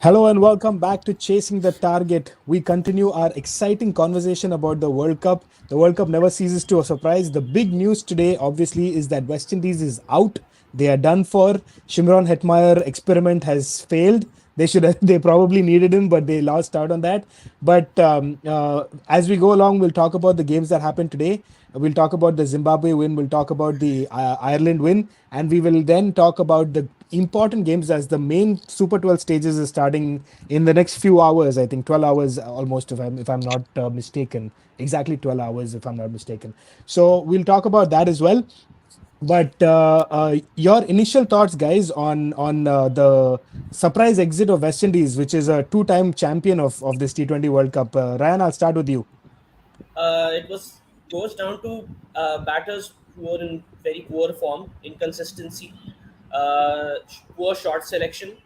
Hello and welcome back to Chasing the Target. We continue our exciting conversation about the World Cup. The World Cup never ceases to surprise. The big news today, obviously, is that West Indies is out. They are done for. Shimron Hetmeyer experiment has failed. They probably needed him, but they lost out on that. But as we go along, we'll talk about the games that happened today. We'll talk about the Zimbabwe win. We'll talk about the Ireland win, and we will then talk about the important games as the main Super 12 stages is starting in the next few hours. I think 12 hours almost, if I'm not mistaken. Exactly 12 hours, if I'm not mistaken. So we'll talk about that as well. But your initial thoughts, guys, on the surprise exit of West Indies, which is a two-time champion of this T20 World Cup. Ryan, I'll start with you. It goes down to batters who are in very poor form, inconsistency, poor shot selection,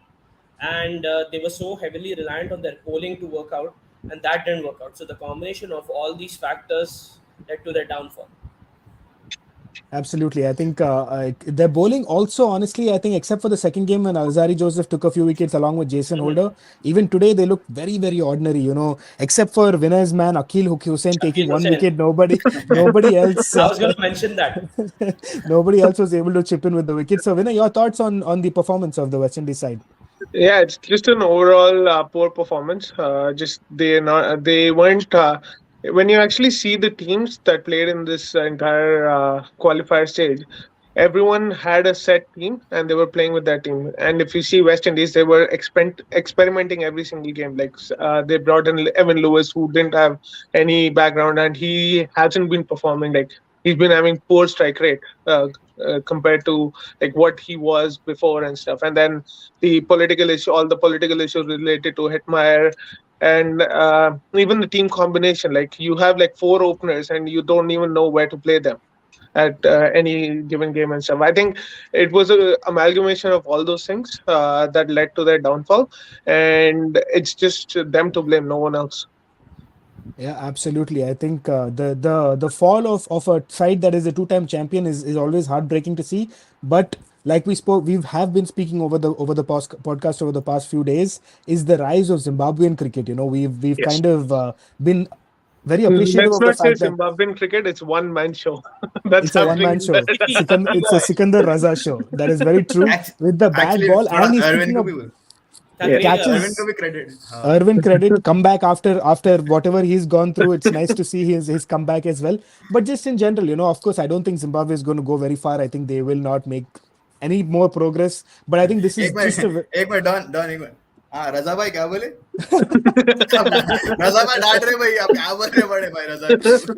and they were so heavily reliant on their bowling to work out, and that didn't work out. So the combination of all these factors led to their downfall. Absolutely. I think their bowling also, honestly, I think except for the second game when Alzari Joseph took a few wickets along with Jason Holder, even today they look very, very ordinary, except for Vinay's man, Akil Hussain taking one wicket. Nobody else. I was going to mention that. Nobody else was able to chip in with the wicket. So Vinay, your thoughts on the performance of the West Indies side? Yeah, it's just an overall poor performance. They weren't. When you actually see the teams that played in this entire qualifier stage, everyone had a set team and they were playing with that team. And if you see West Indies, they were experimenting every single game. Like they brought in Evan Lewis, who didn't have any background, and he hasn't been performing. Like he's been having poor strike rate compared to like what he was before and stuff. And then all the political issues related to Hetmeyer. And even the team combination, like you have like 4 openers and you don't even know where to play them at any given game and stuff. I think it was an amalgamation of all those things that led to their downfall, and it's just them to blame, no one else. Yeah, absolutely. I think the fall of a side that is a two-time champion is always heartbreaking to see. But like we have been speaking over the podcast over the past few days, is the rise of Zimbabwean cricket. We've Yes. kind of been very appreciative Let's of the not say fact that Zimbabwean cricket, it's one-man show. That's it's a one-man show. It's a Sikandar Raza show. That is very true. With the bad ball, and he's picking up catches. Irwin credit come back after whatever he's gone through. It's nice to see his comeback as well. But just in general, of course, I don't think Zimbabwe is going to go very far. I think they will not make any more progress. But I think this is just रजा भाई क्या बोले? रजा भाई डांट रहे भाई, आप क्या बोल रहे बड़े भाई रजा?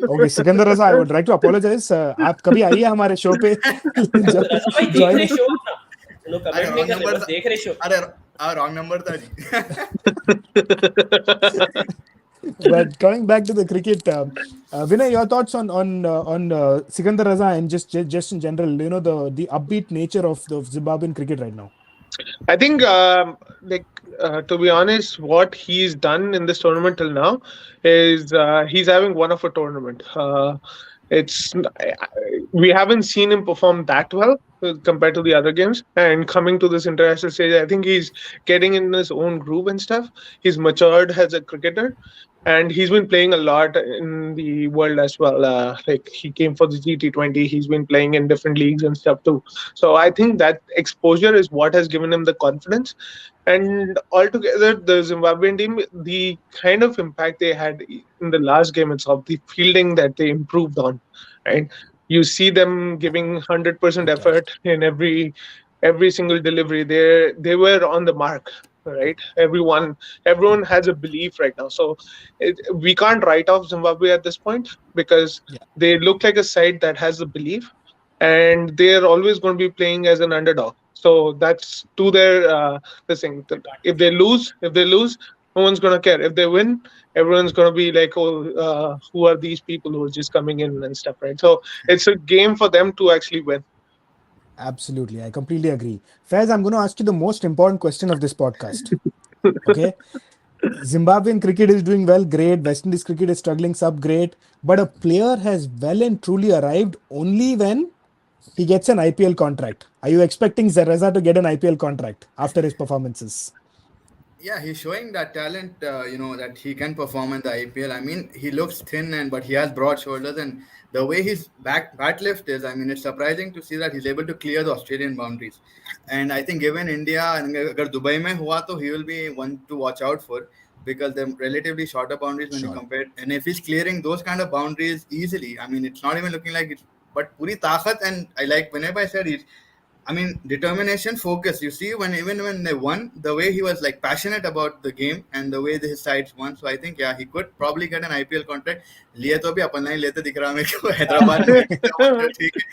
Okay, Sikandar Raza, I would like to apologize. आप कभी आइए हमारे शो पे. रजा भाई देख रहे शो अपना, कमेंट नहीं कर रहे, बस देख रहे शो. अरे wrong number था जी. But coming back to the cricket, Vinay, your thoughts on Sikandar Raza and just in general, the upbeat nature of the Zimbabwean cricket right now. I think, to be honest, what he's done in this tournament till now is he's having one of a tournament. We haven't seen him perform that well compared to the other games, and coming to this international stage, I think he's getting in his own groove and stuff. He's matured as a cricketer, and he's been playing a lot in the world as well. Like he came for the T20, he's been playing in different leagues and stuff too. So I think that exposure is what has given him the confidence. And altogether, the Zimbabwean team, the kind of impact they had in the last game itself, the fielding that they improved on, right? You see them giving 100% effort in every single delivery. They were on the mark, right? Everyone has a belief right now. So we can't write off Zimbabwe at this point because they look like a side that has a belief, and they're always going to be playing as an underdog. So that's to their this thing. If they lose, No one's gonna care. If they win, everyone's gonna be like, "Oh, who are these people who are just coming in and stuff?" Right. So it's a game for them to actually win. Absolutely, I completely agree. Faiz, I'm going to ask you the most important question of this podcast. Okay, Zimbabwean cricket is doing well, great. West Indies cricket is struggling, sub great. But a player has well and truly arrived only when he gets an IPL contract. Are you expecting Reza to get an IPL contract after his performances? Yeah, he's showing that talent, that he can perform in the IPL. I mean, he looks thin, but he has broad shoulders, and the way his bat lift is, I mean, it's surprising to see that he's able to clear the Australian boundaries. And I think given India, and agar Dubai mein hua, to he will be one to watch out for, because they're relatively shorter boundaries when you Sure. compare. And if he's clearing those kind of boundaries easily, I mean, it's not even looking like it's, but puri taqat, and I like whenever I said it. I mean, determination, focus. You see, even when they won, the way he was like passionate about the game and the way his sides won. So I think, yeah, he could probably get an IPL contract. लिए तो भी अपन नहीं लेते दिख रहा मेरे को हैदराबाद में ठीक है.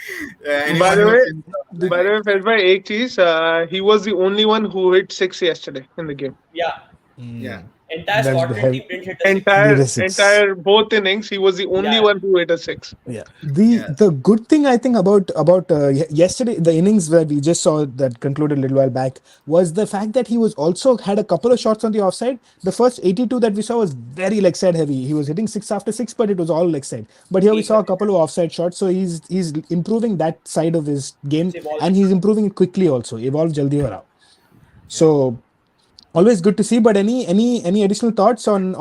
By Anyone the way, who's by the way, Faiz bhai, ek cheez, he was the only one who hit 6 yesterday in the game. Yeah. yeah. Entire That's the Scotland head- team didn't hit a six. Entire, Hit a 6. entire both innings, he was the only Yeah. one who hit a 6. Yeah. Yeah. The good thing I think about yesterday, the innings where we just saw that concluded a little while back, was the fact that he was also had a couple of shots on the offside. The first 82 that we saw was very leg side heavy. He was hitting 6 after 6, but it was all leg side. But here we saw a couple of offside shots, so he's improving that side of his game, He's evolving. and he's improving it quickly also. Evolve jaldi ho raha. So always good to see. But any additional thoughts on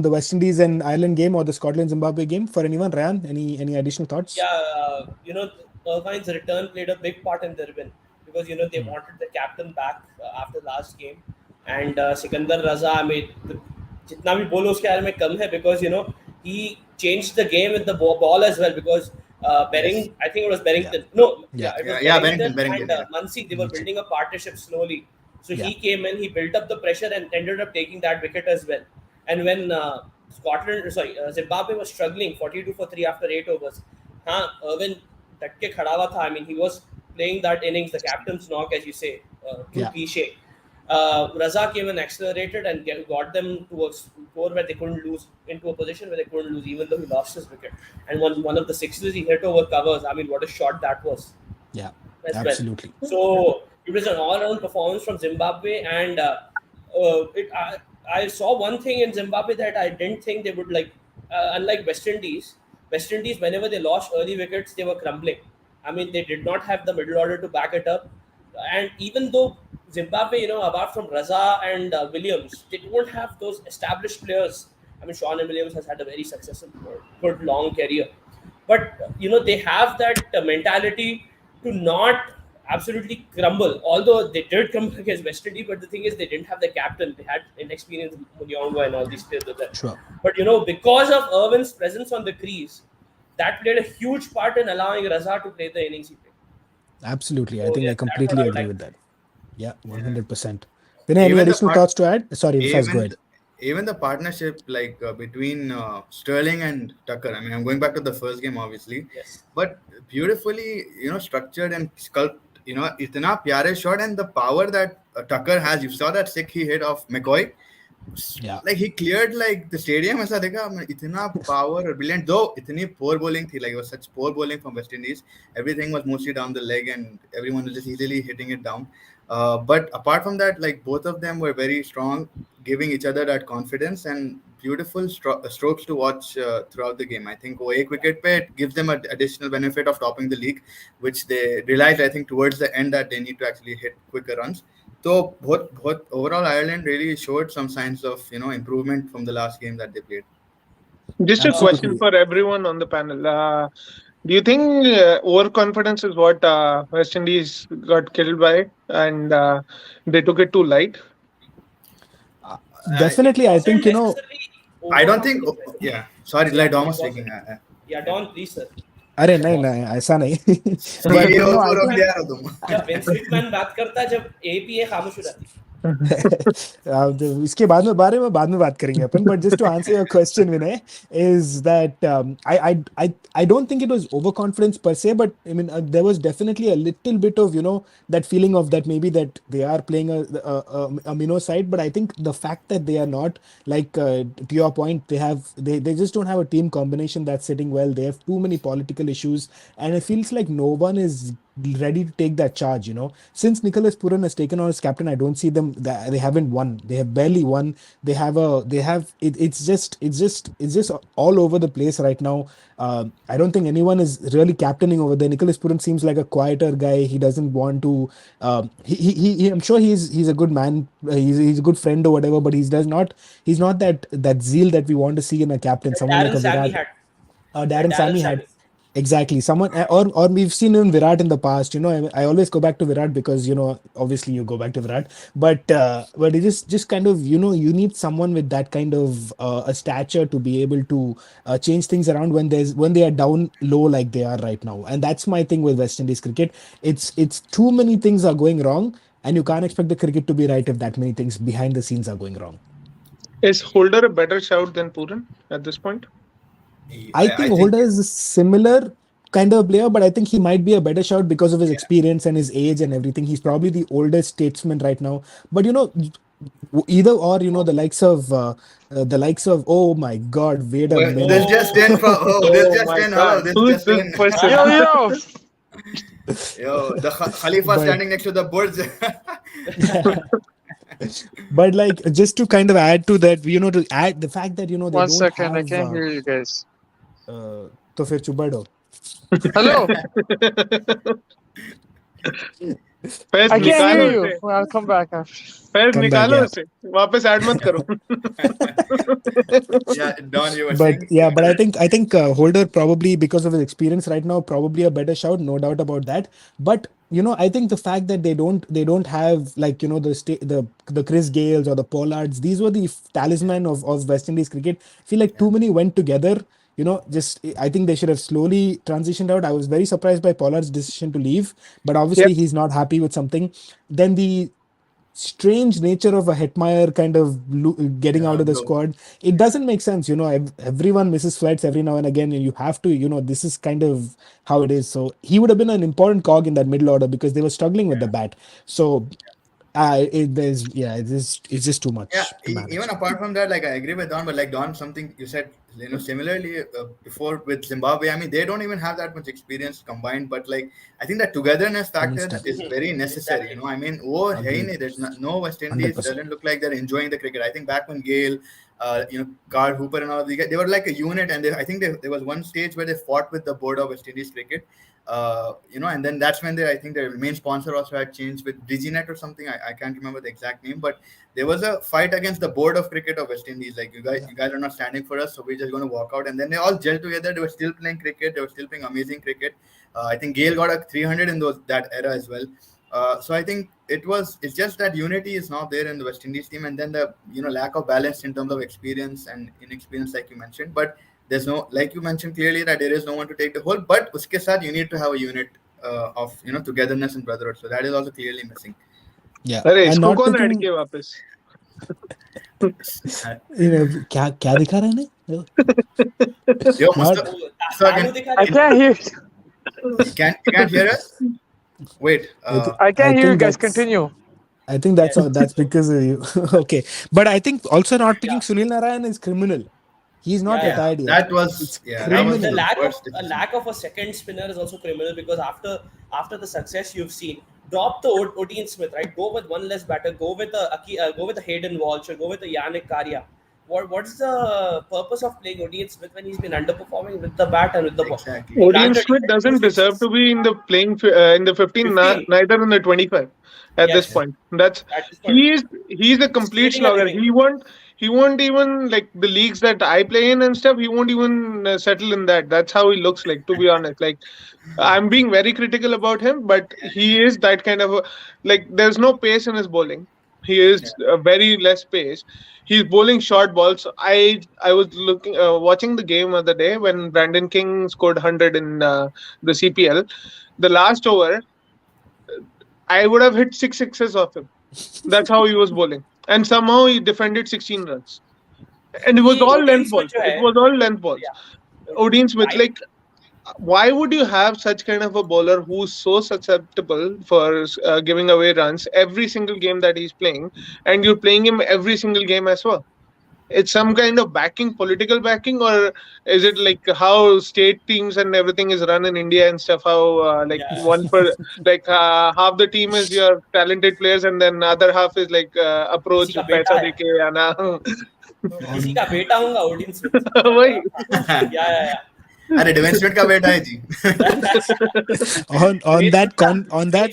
the West Indies and Ireland game or the Scotland Zimbabwe game for anyone? Ryan, any additional thoughts? Yeah, Irvine's return played a big part in their win because they wanted the captain back after last game, and Sikandar Raza. I mean, जितना भी बोलो उसके बारे में कम है because he changed the game with the ball as well because I think it was Berrington. No, Yeah. it was Yeah, Berrington Berrington, and yeah. Muncy. They were building a partnership slowly. So Yeah. he came in, he built up the pressure and ended up taking that wicket as well. And when Zimbabwe was struggling 42 for 3 after 8 overs, Irvin dak ke khada hua tha. I mean, he was playing that innings, the captain's knock, as you say, too Yeah. cliche. Raza came and accelerated and got them to a score where they couldn't lose, into a position where they couldn't lose, even though he lost his wicket. And one of the sixes he hit over covers. I mean, what a shot that was. Yeah, As well. absolutely. So it was an all-round performance from Zimbabwe, and I saw one thing in Zimbabwe that I didn't think they would like. Unlike West Indies, whenever they lost early wickets, they were crumbling. I mean, they did not have the middle order to back it up, and even though Zimbabwe, apart from Raza and Williams, they don't have those established players. I mean, Sean Williams has had a very successful, good long career, but they have that mentality to not absolutely crumble. Although they did crumble against West Indies, but the thing is, they didn't have the captain. They had inexperienced Munyongo and all these players with them. Sure. But because of Irvin's presence on the crease, that played a huge part in allowing Raza to play the innings he played. Absolutely. I So, think yeah, I that's completely what I agree like. with that. Yeah, 100%. Vinay, any Even the additional part- thoughts to add? Sorry, Faz, go ahead. Even the partnership between Sterling and Tucker. I mean, I'm going back to the first game, obviously, Yes. but beautifully, structured and sculpted. Itna pyare shot, and the power that Tucker has. You saw that sick he hit of McCoy. Yeah. Like he cleared like the stadium. ऐसा देखा हमने, इतना power, brilliant. Though इतनी poor bowling थी, like it was such poor bowling from West Indies. Everything was mostly down the leg, and everyone was just easily hitting it down. But apart from that, like both of them were very strong, giving each other that confidence and beautiful strokes to watch throughout the game. I think वो एक wicket पे it gives them an additional benefit of topping the league, which they realized I think towards the end that they need to actually hit quicker runs. So both overall Ireland really showed some signs of improvement from the last game that they played. Just a Absolutely. question for everyone on the panel. Do you think overconfidence is what West Indies got killed by, and they took it too light? Definitely, I think, I don't think. Yeah, sorry, like Dom was speaking. Yeah, Don, please, sir. अरे नहीं ऐसा नहीं ये But, और रोक दिया ना तुम. जब विंस मैन बात करता है, जब एपीए खामोश हो जाती है. इसके बारे में बात करेंगे अपन, but just to answer your question, Vinay, is that I don't think it was overconfidence per se, but I mean there was definitely a little bit of that feeling of that maybe that they are playing a minnow side, but I think the fact that they are not, like to your point, they just don't have a team combination that's sitting well. They have too many political issues, and it feels like no one is ready to take that charge. Since Nicholas Puran has taken on as captain, I don't see them. They haven't won. They have barely won. It's just all over the place right now. I don't think anyone is really captaining over there. Nicholas Puran seems like a quieter guy. He doesn't want to. I'm sure he's a good man. He's a good friend or whatever. But he's not that zeal that we want to see in a captain. Someone like Darren a Sammy Virat. had. Darren Darren Sammy Sammy. had. Exactly. Someone, or we've seen even Virat in the past. I always go back to Virat because obviously you go back to Virat, but it just kind of you need someone with that kind of a stature to be able to change things around when they are down low like they are right now. And that's my thing with West Indies cricket. It's too many things are going wrong, and you can't expect the cricket to be right if that many things behind the scenes are going wrong. Is Holder a better shout than Puran at this point? I think I think Holder is a similar kind of player, but I think he might be a better shout because of his experience and his age and everything. He's probably the oldest statesman right now. But either or, oh my God, wait a this minute. just in from this Oh just my in. Hello, God, this who's just this in. person? Yo, yo. Yo, the Khalifa But standing next to the Burj. but like just to kind of add to that, to add the fact that they One don't second, I have can't hear you guys. तो फिर चुप बैठो. Hello, Faiz I can't निकालो hear you. उसे, Well, I'll come back after. Faiz Come back, निकालो yeah. उसे, वापस add मत करो. Yeah, Don, you were But saying. yeah, but I think Holder probably because of his experience right now probably a better shout, no doubt about that. But I think the fact that they don't have like the Chris Gales or the Pollards, these were the talisman of West Indies cricket. I feel like too many went together. Just I think they should have slowly transitioned out. I was very surprised by Pollard's decision to leave, but obviously Yep. he's not happy with something. Then the strange nature of a Hetmeyer kind of getting out of the Bro. squad. It doesn't make sense. Everyone misses flights every now and again, and you have to, this is kind of how it is. So he would have been an important cog in that middle order because they were struggling with the bat. So it's just too Yeah, much to manage. even apart from that, like I agree with Don, but like Don, something you said, similarly before with Zimbabwe. I mean, they don't even have that much experience combined, but like I think that togetherness Common factor step. is very necessary. Exactly. I mean, oh, hey, Agreed. there's no West Indies 100%. doesn't look like they're enjoying the cricket. I think back when Gale, Carl Hooper and all of these guys, they were like a unit, and I think there was one stage where they fought with the board of West Indies cricket. And then that's when I think their main sponsor also had changed with DigiNet or something. I can't remember the exact name, but there was a fight against the board of cricket of West Indies. Like you guys are not standing for us, so we're just going to walk out. And then they all gelled together. They were still playing cricket. They were still playing amazing cricket. I think Gale got a 300 in that era as well. So I think it's just that unity is not there in the West Indies team, and then the lack of balance in terms of experience and inexperience, like you mentioned. But there's no, like you mentioned clearly, that there is no one to take the whole. But uske saath you need to have a unit of togetherness and brotherhood. So that is also clearly missing. Yeah. अरे And इसको not कौन add picking, किया वापस? क्या दिखा रहा है ना? Yo, Not- Mustafa, Oh, again, दिखा I रहे हैं? can't hear. you can't hear us? Wait. I can't hear you think guys. that's- Continue. I think that's because of you. Okay. But I think also not picking Sunil Narayan is criminal. He's not Yeah, retired yet. That was It's that was The criminal. the lack worst of a second spinner is also criminal because after the success you've seen, drop the Odean Smith, right? Go with one less batter. Go with a Hayden Walsh or go with a Yannick Karya. What's the purpose of playing Odean Smith when he's been underperforming with the bat and with the ball? Exactly. Odean Granted, Smith he had doesn't two deserve sixes. to be in the playing in the 15, 15. neither in the 25 at this Yes. point. That's At this point, he's a complete stealing a slogger. living. He won't even, like the leagues that I play in and stuff. He won't even settle in that. That's how he looks like. To be honest, like I'm being very critical about him, but he is that kind of like there's no pace in his bowling. He is very less pace. He's bowling short balls. I was watching the game of the day when Brandon King scored 100 in the CPL. The last over, I would have hit 6 sixes off him. That's how he was bowling, and somehow he defended 16 runs. And it was ये all Odin length Smith balls. जो It है, was all length balls. yeah, Odin Smith, right. like, why would you have such kind of a bowler who's so susceptible for giving away runs every single game that he's playing, and you're playing him every single game as well? It's some kind of backing, political backing, or is it like how state teams and everything is run in India and stuff? How like Yeah, one per like half the team is your talented players, and then other half is like किसी approach का बेटा paisa है, deke आना. किसी का बेटा होगा Odin Smith. वही. Yeah. अरे डेवन स्मिथ का बेटा है जी. on that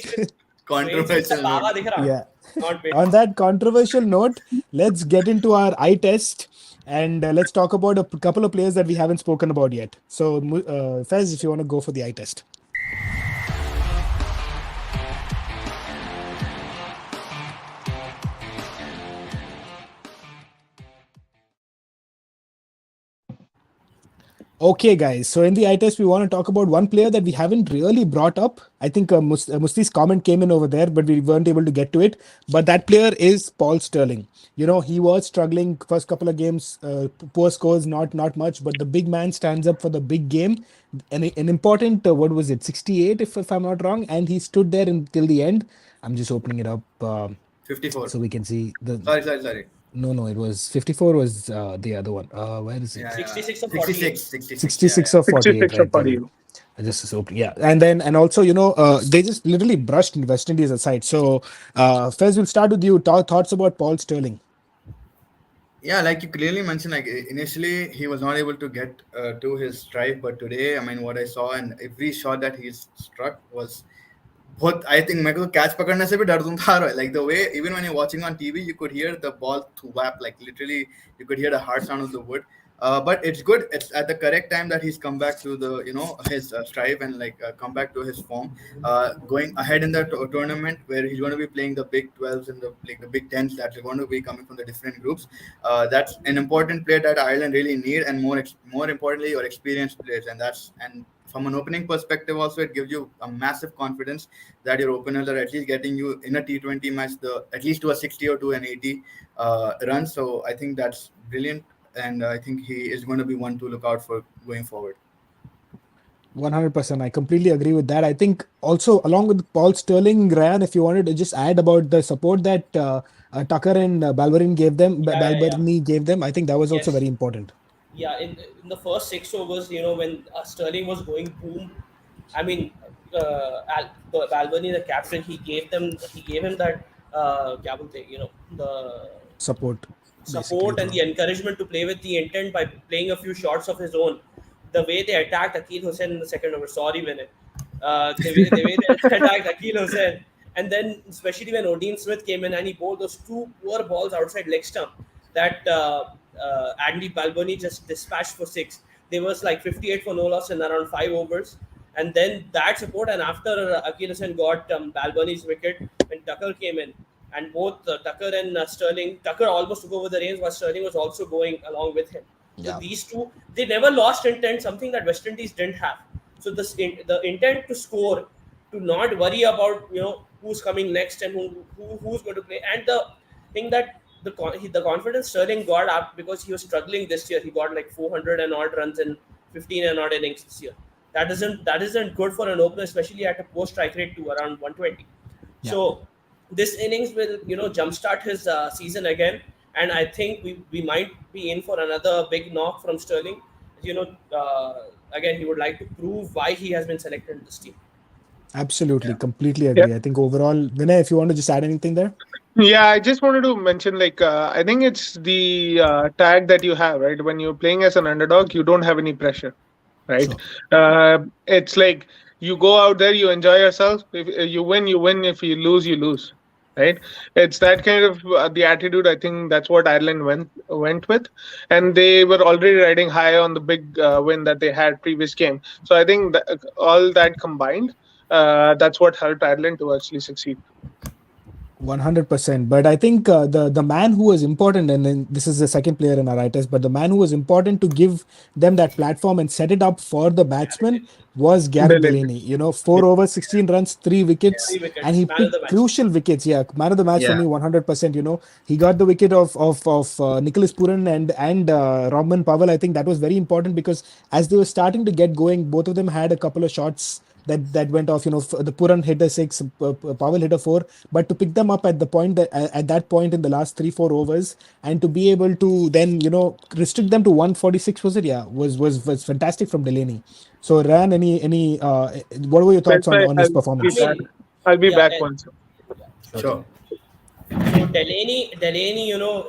Controversial Baba note. दिख रहा. yeah. Not बेटा. On that controversial note, let's get into our eye test and let's talk about a couple of players that we haven't spoken about yet. So, Fez, if you want to go for the eye test. Okay, guys. So in the eye test, we want to talk about one player that we haven't really brought up. I think Musti's comment came in over there, but we weren't able to get to it. But that player is Paul Sterling. You know, he was struggling first couple of games, poor scores, not much. But the big man stands up for the big game. An important, what was it, 68, if I'm not wrong. And he stood there until the end. I'm just opening it up 54. so we can see the. Sorry. No, it was 54 was the other one. Where is it? Yeah, 66 or 48. 66 or 48, 66 or right? 48. Just so yeah, and also they just literally brushed West Indies aside. So Fez, we'll start with you. Thoughts about Paul Sterling? Yeah, like you clearly mentioned, like initially he was not able to get to his stride, but today, I mean, what I saw and every shot that he's struck was बहुत. I think मेरे को तो catch पकड़ने से भी डर था. Like the way, even when you're watching on TV, you could hear the ball thwap, like literally you could hear the hard sound of the wood. But it's good. It's at the correct time that he's come back to the his strive and like come back to his form. Going ahead in the tournament where he's going to be playing the Big 12s and the Big 10s that are going to be coming from the different groups. That's an important player that Ireland really need, and more importantly, your experienced players, and from an opening perspective also, it gives you a massive confidence that your openers are at least getting you in a T20 match at least to a 60 or to an 80 run. So I think that's brilliant, and I think he is going to be one to look out for going forward. 100%. I completely agree with that. I think also along with Paul Sterling, Ryan, if you wanted to just add about the support that Tucker and Balberini gave them, I think that was also Yes. very important. Yeah, in the first 6 overs, when Sterling was going boom, I mean, Balbani, the captain, he gave him that, क्या बोलते हैं, the Support and the encouragement to play with the intent by playing a few shots of his own. The way they attacked Akil Hussain in the second over, sorry, Vinay. The way they attacked Akil Hussain, and then especially when Odin Smith came in and he bowled those two poor balls outside leg stump that Andy Balboni just dispatched for 6. There was like 58 for no loss in around 5 overs. And then that support, and after Akil Hussain got Balboni's wicket, when Tucker came in, and both Tucker and Sterling, Tucker almost took over the reins, but Sterling was also going along with him. Yeah. So these two, they never lost intent, something that West Indies didn't have. So the intent to score, to not worry about who's coming next and who's going to play, and the thing that the confidence Sterling got up because he was struggling this year. He got like 400 and odd runs in 15 and odd innings this year. That isn't good for an opener, especially at a post strike rate to around 120. Yeah. So this innings will jumpstart his season again, and I think we might be in for another big knock from Sterling. Again, he would like to prove why he has been selected in this team. Absolutely, completely agree. I think overall, Vinay, if you want to just add anything there. Yeah, I just wanted to mention, like, I think it's the tag that you have, right? When you're playing as an underdog, you don't have any pressure, right? Sure. It's like you go out there, you enjoy yourself. If you win, you win. If you lose, right? It's that kind of the attitude. I think that's what Ireland went with, and they were already riding high on the big win that they had previous game. So I think that, all that combined, that's what helped Ireland to actually succeed. 100%. But I think the man who was important, and then this is the second player in our eye test, but the man who was important to give them that platform and set it up for the batsman was Gareth Delaney. Delaney. 4 overs, 16 runs, 3 wickets, 3 wickets, and he man of the picked match. crucial wickets. Yeah, man of the match for Yeah. me, 100%. He got the wicket of Nicholas Pooran and Robin Powell. I think that was very important because as they were starting to get going, both of them had a couple of shots that went off. The Pooran hit a 6, Powell hit a 4, but to pick them up at the point at that point in the last 3-4 overs, and to be able to then restrict them to 146, was it? Yeah, was fantastic from Delaney. So Ryan, what were your thoughts on Well, his I performance? mean, I'll be yeah, back once. Sure. so Delaney,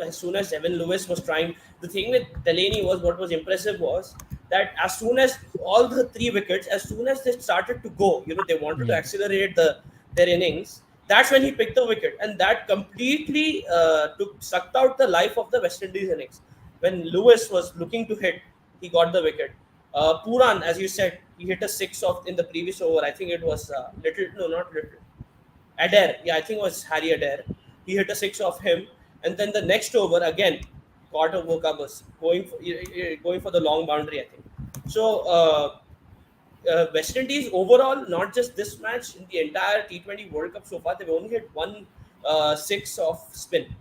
as soon as Evan Lewis was trying, the thing with Delaney was what was impressive was that as soon as all the 3 wickets, as soon as they started to go, they wanted to accelerate their innings. That's when he picked the wicket, and that completely sucked out the life of the West Indies innings. When Lewis was looking to hit, he got the wicket. Pooran, as you said, he hit a 6 in the previous over. I think it was not Little. Adair, yeah, I think it was Harry Adair. He hit a 6 off him, and then the next over again, Carter Wokabus going for the long boundary. I think so. West Indies overall, not just this match, in the entire T20 World Cup so far, they've only hit one 6 of spin.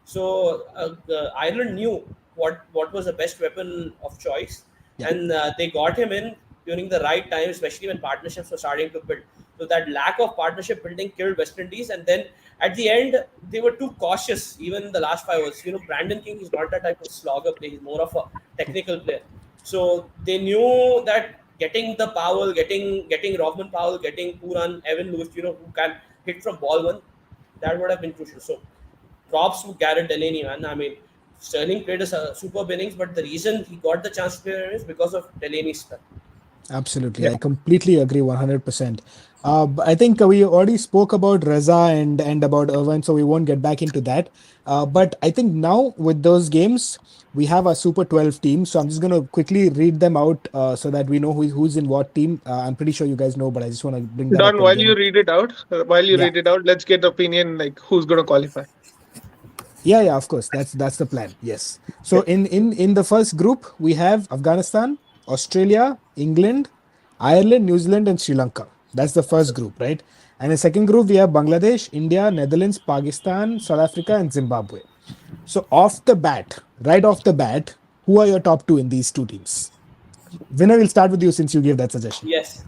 So Ireland knew what was the best weapon of choice, and they got him in during the right time, especially when partnerships were starting to build. So that lack of partnership building killed West Indies, and then at the end they were too cautious. Even in the last 5 overs, Brandon King is not that type of slogger player; he's more of a technical player. So they knew that getting the Powell, getting Robin Powell, getting Pooran, Evan Lewis, who can hit from ball one, that would have been crucial. So props to Gareth Delaney, man. I mean, Sterling played a superb innings, but the reason he got the chance to play is because of Delaney's spell. Absolutely, I completely agree 100%. I think we already spoke about Reza and about Irvine, so we won't get back into that. But I think now with those games, we have a Super 12 team. So I'm just going to quickly read them out so that we know who's in what team. I'm pretty sure you guys know, but I just want to bring that Don, up while again. you read it out, Yeah. let's get opinion like who's going to qualify. Yeah, of course. That's the plan. Yes. So in the first group, we have Afghanistan, Australia, England, Ireland, New Zealand, and Sri Lanka. That's the first group, right? And the second group, we have Bangladesh, India, Netherlands, Pakistan, South Africa, and Zimbabwe. So right off the bat, who are your top 2 in these 2 teams? Vinay, we'll start with you since you gave that suggestion. Yes.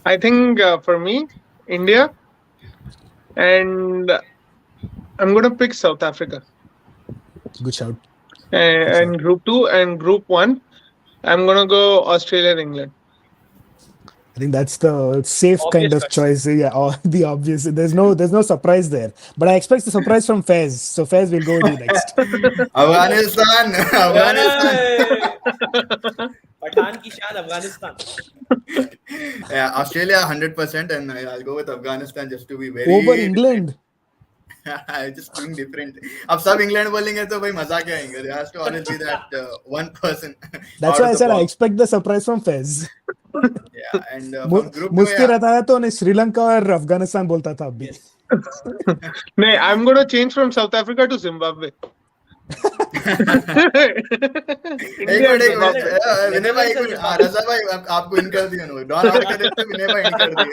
I think for me, India, and I'm going to pick South Africa. Good shout. And Group 2 and Group 1, I'm going to go Australia and England. I think that's the safe kind of choice. Yeah, or the obvious. There's no surprise there. But I expect the surprise from Fez. So Fez, will go with you next. Afghanistan. Pathan ki shaan, Afghanistan. Yeah, Australia 100%, and I'll go with Afghanistan just to be very over England. just being different. अब सब England बोलेंगे तो भाई मजा क्या आएंगे? There has to always be that one person. That's why I said I expect the surprise from Fez. Yeah, and from group 2, मुश्किल रहता है तो उन्हें श्रीलंका और अफगानिस्तान बोलता था अभी. No, I'm going to change from South Africa to Zimbabwe. विनय भाई रजा भाई आपको इन कर दिया ना डॉन आउट कर देते विनय भाई इन कर दिए.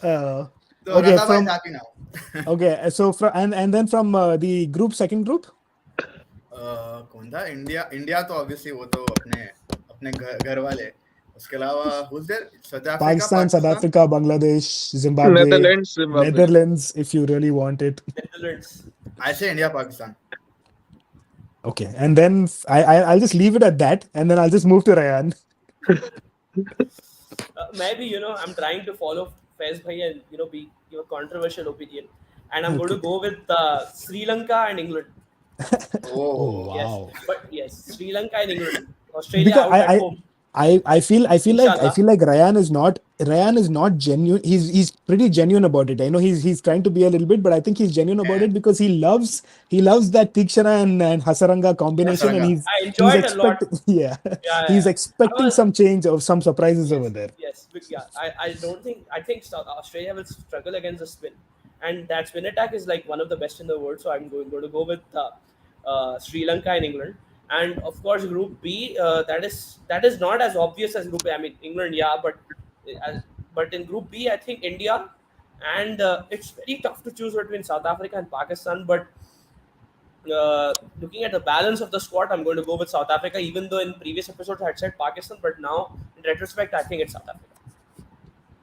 So okay, Reza is happy now. Okay, so and then from the second group, कौन था? इंडिया तो obviously वो तो अपने घर वाले. उसके अलावा who's there? Pakistan, South Africa, Bangladesh, Zimbabwe, Netherlands, if you really want it. Netherlands. I say India, Pakistan. Okay, and then I'll just leave it at that, and then I'll just move to Ryan. Maybe I'm trying to follow Faiz bhai and be give a controversial opinion, and I'm going to go with Sri Lanka and England. Oh wow! Yes, but yes, Sri Lanka and England. Australia out at home. I feel like Ryan is not genuine. He's pretty genuine about it. I know he's trying to be a little bit, but I think he's genuine about it because he loves that Tikshana and Hasaranga combination, and I enjoy it a lot. Yeah, he's expecting some change or some surprises over there. Yes, I think Australia will struggle against the spin, and that spin attack is like one of the best in the world. So I'm going to go with Sri Lanka and England. And of course, Group B, that is not as obvious as Group A. I mean, England, yeah, but in Group B, I think India, and it's very tough to choose between South Africa and Pakistan. But looking at the balance of the squad, I'm going to go with South Africa. Even though in previous episodes I had said Pakistan, but now in retrospect, I think it's South Africa.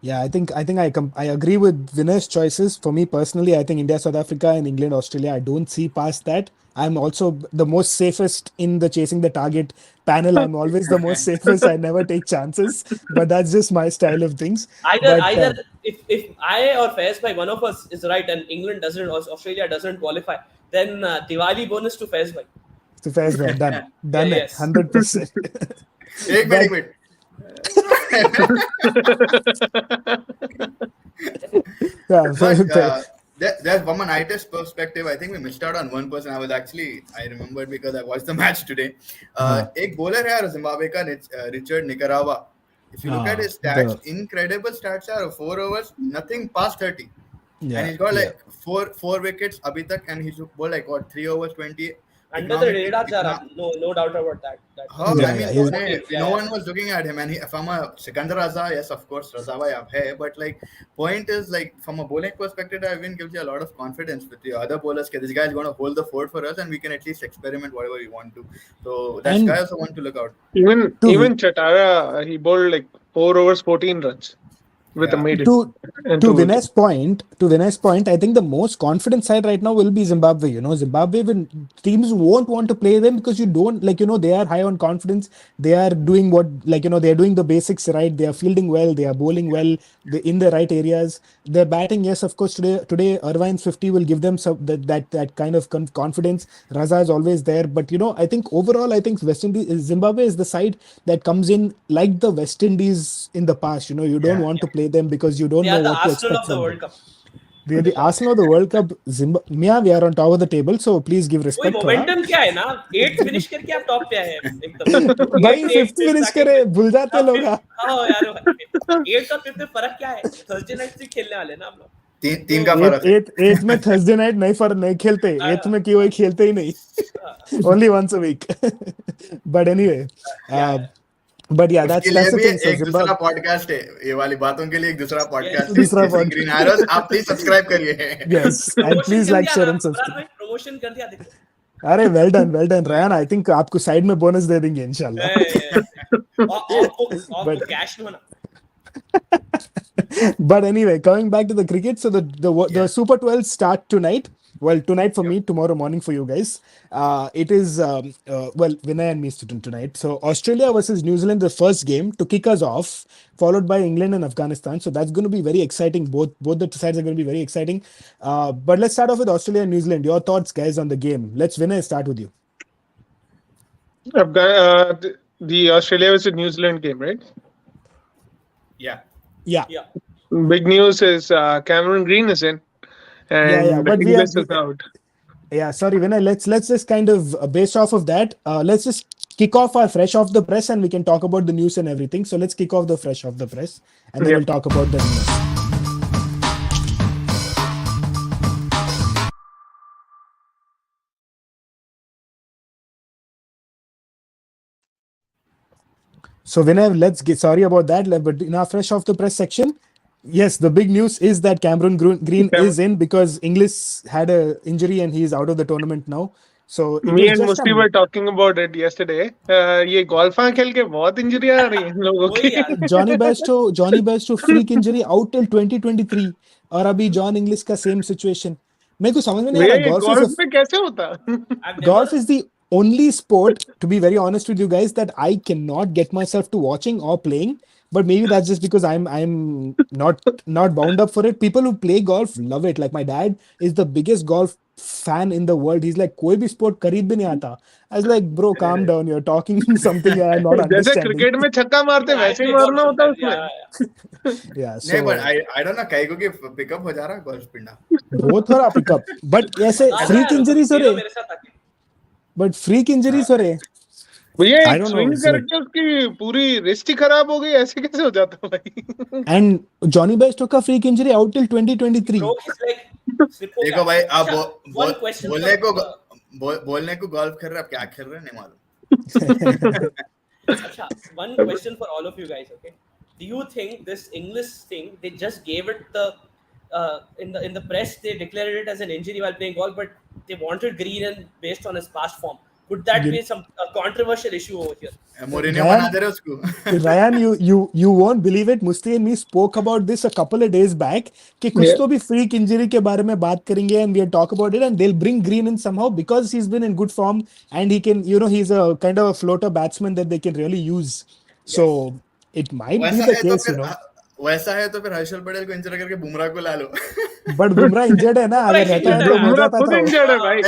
Yeah, I think I agree with Vinay's choices. For me personally, I think India, South Africa, and England, Australia. I don't see past that. I'm also the most safest in the chasing the target panel. I'm always the most safest. I never take chances, but that's just my style of things. Either if I or Faiz by one of us is right and England doesn't or Australia doesn't qualify, then Diwali bonus to Faiz by. To Faiz bhai, done Yeah, it, yes. 100%. एक minute Yeah, But there's from an ITS perspective, I think we missed out on one person. I remembered because I watched the match today. एक bowler है Zimbabwe का Richard Nicaragua. If you look at his stats, incredible stats are 4 overs, nothing past 30. Yeah, and he's got like four wickets abhi tak, and he's bowled like what 3 overs 20. Under the radar, no doubt about that. No one was looking at him, and from a Sikandar Raza, yes, of course, Raza bhai aap hai, but like point is like from a bowling perspective, I even gives you a lot of confidence with the other bowlers. This guy is going to hold the fort for us, and we can at least experiment whatever we want to. So that guy also want to look out. Even Chatara, he bowled like 4 overs, 14 runs. With a medium. To Vinay's point, I think the most confident side right now will be Zimbabwe. Zimbabwe, when teams won't want to play them because you don't they are high on confidence. They are doing they are doing the basics right. They are fielding well. They are bowling well. They're in the right areas. They're batting. Yes, of course. Today, Irvine's 50 will give them that kind of confidence. Raza is always there, but I think overall, I think Zimbabwe is the side that comes in like the West Indies in the past. You don't want to play them because you don't know what to expect from them. They are the Arsenal of the World Cup. Mia, we are on top of the table, so please give respect. Momentum क्या है ना 8th finish करके आप top पे आए एकदम भाई 5th finish करे भूल जाते लोग हाँ यार 8th और 5th में फर्क क्या है Thursday night से खेलने वाले ना हम लोग तीन का फर्क है 8th में Thursday night नहीं खेलते 8th में कोई खेलते ही नहीं only once a week but anyway but yeah, that's the thing. एक दूसरा पॉडकास्ट है ये वाली बातों के लिए एक दूसरा पॉडकास्ट है ग्रीन एरोस आप प्लीज सब्सक्राइब करिए yes and please like share and subscribe promotion कर दिया देखो अरे well done Ryan I think आपको साइड में बोनस दे देंगे इंशाल्लाह और कैश में ना but anyway coming back to the cricket so the Super 12 start tonight. Well, tonight for me, tomorrow morning for you guys. It is, Vinay and me student tonight. So Australia versus New Zealand, the first game to kick us off, followed by England and Afghanistan. So that's going to be very exciting. Both the sides are going to be very exciting. But let's start off with Australia and New Zealand. Your thoughts, guys, on the game. Let's, Vinay, start with you. The Australia versus New Zealand game, right? Yeah. Big news is Cameron Green is in. And but Inglis is out. Yeah, sorry, Vinay. Let's just kind of based off of that, let's just kick off our fresh off the press, and we can talk about the news and everything. So let's kick off the fresh off the press, and then we'll talk about the news. So Vinay, sorry about that, but in our fresh off the press section. Yes, the big news is that Cameron Green is in because Inglis had an injury and he is out of the tournament now. So me and Musti were talking about it yesterday. ये golf खेल के बहुत injury आ रही है इन लोगों की. Johnny Bairstow freak injury out till 2023 और अभी John Inglis का same situation. मेरे को समझ में नहीं आ रहा golf में कैसे होता? Golf is the only sport, to be very honest with you guys, that I cannot get myself to watching or playing. But maybe that's just because I'm not bound up for it. People who play golf love it. Like my dad is the biggest golf fan in the world. He's like, कोई भी sport करीब भी नहीं आता. I was like, bro, calm down. You're talking something I'm not understanding. जैसे cricket में छक्का मारते वैसे ही मारना होता है उसमें. Yeah. So, नहीं, but I don't know कहीं को कि पिकअप हो जा रहा golf पिंडा. बहुत हो रहा पिकअप. But ऐसे freak injuries हो रहे. But freak injuries हो रहे. भैया स्विंग करके उसकी पूरी रिस्ट ही खराब हो गई ऐसे कैसे हो जाता है भाई एंड जॉनी बेस्टो का फ्रीक इंजरी आउट टिल 2023 देखो भाई आप बोलने को गोल्फ खेल रहे हैं आप क्या खेल रहे हैं नहीं मालूम Acha, one question for all of you guys. Okay, do you think this English thing they just gave it the in the press they declared it as an injury while playing golf, but they wanted Green and based on his past form? Could that You- be some controversial issue over here? Mourinho Ryan- बना दे रहे उसको. Ryan, you won't believe it. Musti and me spoke about this a couple of days back. कि कुछ Yeah. तो भी freak injury के बारे में बात करेंगे and we'll talk about it and they'll bring Green in somehow because he's been in good form and he can, he's a kind of a floater batsman that they can really use. So it might be वैसा the है तो case, फिर वैसा है तो फिर हर्षल पटेल को इंजर करके बुमराह को ला लो. But Bumrah injured है ना, अगर रहता है तो हो बुमराह जाता खुद था. इंजर्ड है भाई.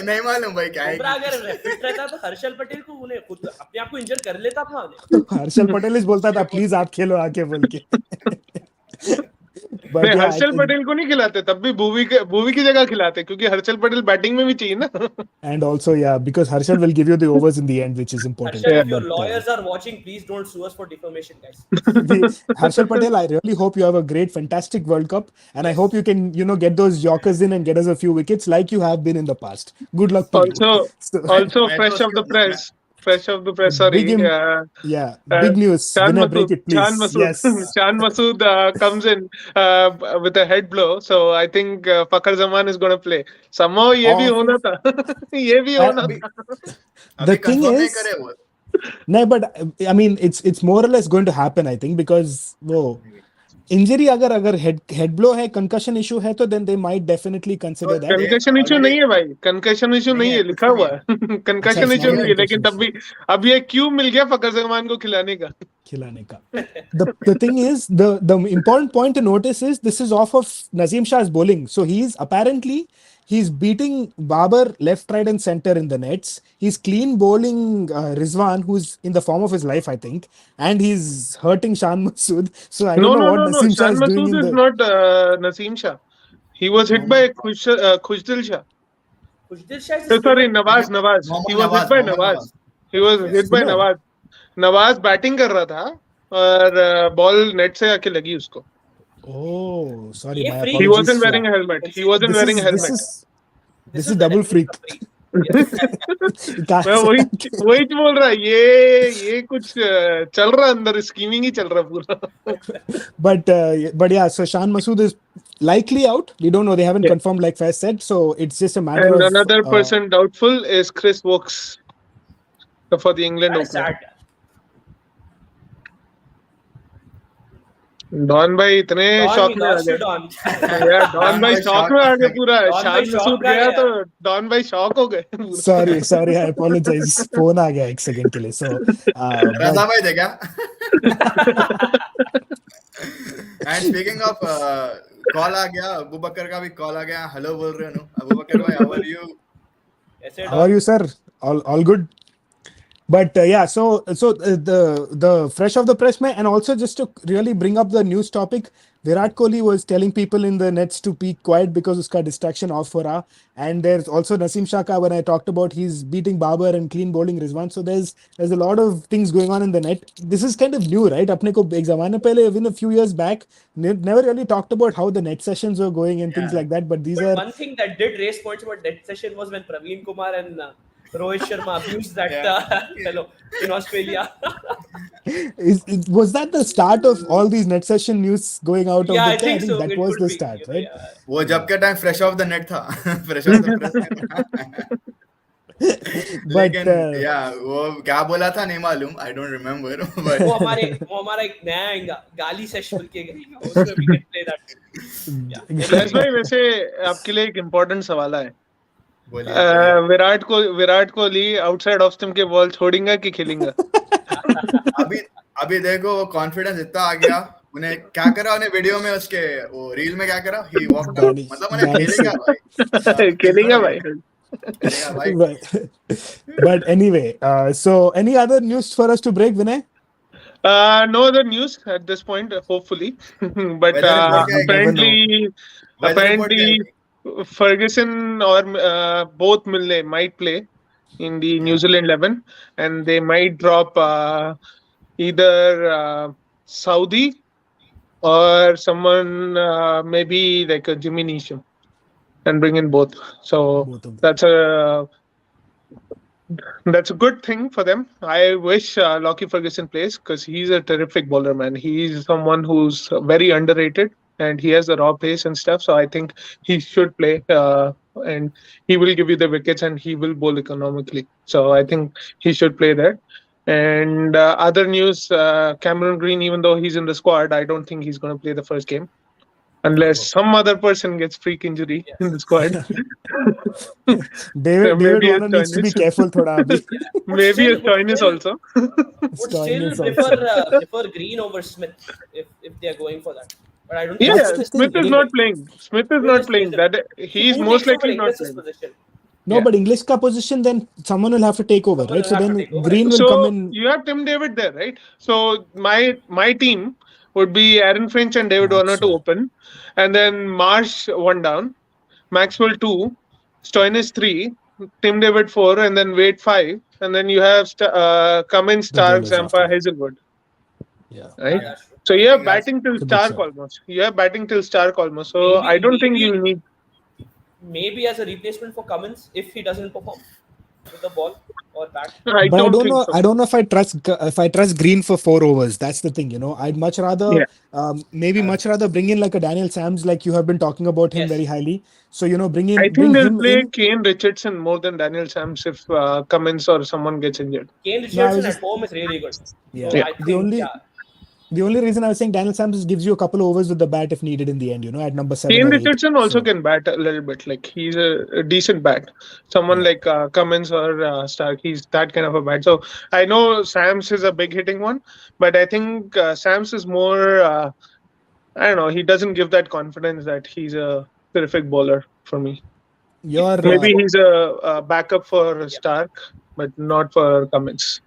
नहीं मालूम भाई क्या है. बुमराह अगर फिट रहता तो हर्षल पटेल को उन्हें खुद अपने आप को इंजर कर लेता था उन्हें. तो हर्षल पटेल इस बोलता था प्लीज आप खेलो आके बोल के. But नहीं, yeah, हर्षल पटेल को नहीं खिलाते, तब भी भुवी की जगह खिलाते, क्योंकि हर्षल पटेल बैटिंग में भी चाहिए ना. and also yeah, because Harshal will give you the overs in the end, which is important. Harshal, if your But, lawyers are watching, please don't sue us for defamation, guys. Harshal Patel, I really hope you have a great, fantastic World Cup, and I hope you can, get those Yorkers in and get us a few wickets like you have been in the past. Good luck to you. Also मैं fresh तो of the उसके- press. Fresh of the press, sorry. Big Yeah, big news. Chan Vinay, break Masood, it, please. Chan Masood, Yes. Chan Masood comes in with a head blow. So I think Fakhar Zaman is going to play. Somehow ये भी होना था. ये भी होना अभी था. अभी thing कंफर्म नहीं is- करे वो. No, but I mean, it's more or less going to happen, I think, because injury अगर head blow है, concussion issue है, तो then they might definitely consider that. Concussion issue नहीं है भाई, कंकशन इशू नहीं है, लिखा हुआ है. कंकशन अच्छा, इशू नहीं है, लेकिन concussion तब भी अब ये क्यों मिल गया फकर जमान को खिलाने का. खिलाने का. The thing is, the important point to notice is this is off of Nazim Shah's bowling. So he's beating Babar left, right, and center in the nets. He's clean bowling Rizwan, who's in the form of his life, I think, and he's hurting Shan Masood. So I don't know what Nasim Shah Shan is doing Masood in is the. not Naseem Shah. He was hit by Khushdil Shah. Khushdir Shah is Sorry, Nawaz. Mohammad He was hit by Nawaz. He was hit by Spinner. Nawaz. Nawaz batting कर रहा था और ball net से आके लगी उसको. Oh, sorry, ये my freak- He apologies. wasn't wearing a helmet. He wasn't This wearing a is helmet. this is double freak. Can't मैं say- वही बोल रहा, ये कुछ चल रहा अंदर, स्कीमिंग ही चल रहा पूरा. But yeah, so Shan Masood is likely out. We don't know. They haven't confirmed, like Faiz said. So it's just a matter And of another person doubtful is Chris Wokes for the England That is opener. sad. Don भाई इतने Don, shock we में आ lost you, गए. Don. यार Don भाई shock में आ गए पूरा. डॉन भाई शान शॉक मसूद में आ गया गया. तो डॉन भाई शॉक हो गए. sorry, I apologize. Phone आ गया एक सेकंड के लिए. So रजा भाई देखा. And speaking of कॉल आ गया, अबू बकर का भी कॉल आ गया. हेलो बोल रहे हो अबू बकर भाई, how are you? ऐसे how are you, sir? All good. But yeah, so the fresh of the press man, and also just to really bring up the news topic, Virat Kohli was telling people in the nets to be quiet because uska distraction off ho raha. And there's also Naseem Shah ka, when I talked about he's beating Babar and clean bowling Rizwan. So there's a lot of things going on in the net. This is kind of new, right? अपने को एक ज़माने पहले, even a few years back, never really talked about how the net sessions were going and things Yeah. like that. But these But are one thing that did raise points about that session was when Praveen Kumar and Rohit Sharma abused that fellow in Australia. was that the start of all these net session news going out of Yeah, the I think so. that It was could the be, start, you know, right? yeah. वो जब के time fresh off the net था. Fresh off the press. But लेकिन या वो क्या बोला था नहीं मालूम. I don't remember. But वो हमारा एक नया गाली सेशन के उसमें we can play that. Yeah. Faiz भाई वैसे आपके लिए एक इम्पोर्टेंट सवाल है. बोलिए. Virat Kohli outside off stump के बॉल छोड़ेगा कि खेलेगा? अभी देखो वो कॉन्फिडेंस इतना आ गया. उन्हें क्या करा, उन्हें वीडियो में उसके वो रील में क्या करा, ही वॉकड आउट. मतलब उन्हें खेलेगा भाई. खेलेगा भाई. खेलेगा भाई. but anyway, so any other news for us to break, Vinay? No other news at this point, hopefully. But Weather report क्या है? apparently Weather report क्या है? Ferguson or both might play in the New Zealand 11, and they might drop either Saudi or someone maybe like a Jimmy Neesham and bring in both. So Both of them. that's a That's a good thing for them. I wish Lockie Ferguson plays because he's a terrific bowler, man. He's someone who's very underrated and he has the raw pace and stuff. So I think he should play, and he will give you the wickets and he will bowl economically. So I think he should play there. And other news, Cameron Green, even though he's in the squad, I don't think he's going to play the first game unless some other person gets freak injury in the squad. David Maybe a Warner needs to be Chinese. careful thoda abhi. Maybe a Chinese still, also. would still Chinese prefer Green over Smith if they are going for that. But I don't think Yeah, That's yeah. the Smith thing. is not playing. Smith is not playing. That he's who most takes over likely not Inglis's playing. position? No, Yeah. but English ka position, then someone will have to take over, Someone right? will So have to then take over. Green will come So in. you have Tim David there, right? So my team would be Aaron Finch and David Warner to Maxwell. open, and then Marsh one down, Maxwell two, Stoinis three, Tim David four, and then Wade five, and then you have Cummins, The Stark, bowlers after Zampa, that. Hazelwood, Yeah. right? That's true. So I you have think that's batting till It's a big Stark shout. almost. You have batting till Stark almost. So I don't think you need. Maybe as a replacement for Cummins if he doesn't perform with the ball or bat. I But I don't don't think know. so. I don't know if I trust Green for 4 overs. That's the thing, you know. I'd much rather, Yeah. maybe much rather bring in like a Daniel Sams, like you have been talking about him Yes. very highly. So you know, I bring think they'll him play in. Kane Richardson more than Daniel Sams if Cummins or someone gets injured. Kane No, I Richardson was at just home is really good. yeah. So I The think only the only reason I was saying Daniel Sams is gives you a couple overs with the bat if needed in the end. You know, at number 7 Kane or 8. Richardson also So can bat a little bit. Like he's a decent bat. Someone yeah, like Cummins or Stark, he's that kind of a bat. So I know Sams is a big hitting one, but I think Sams is more. I don't know. He doesn't give that confidence that he's a terrific bowler for me. your Maybe he's a backup for Stark, but not for Cummins.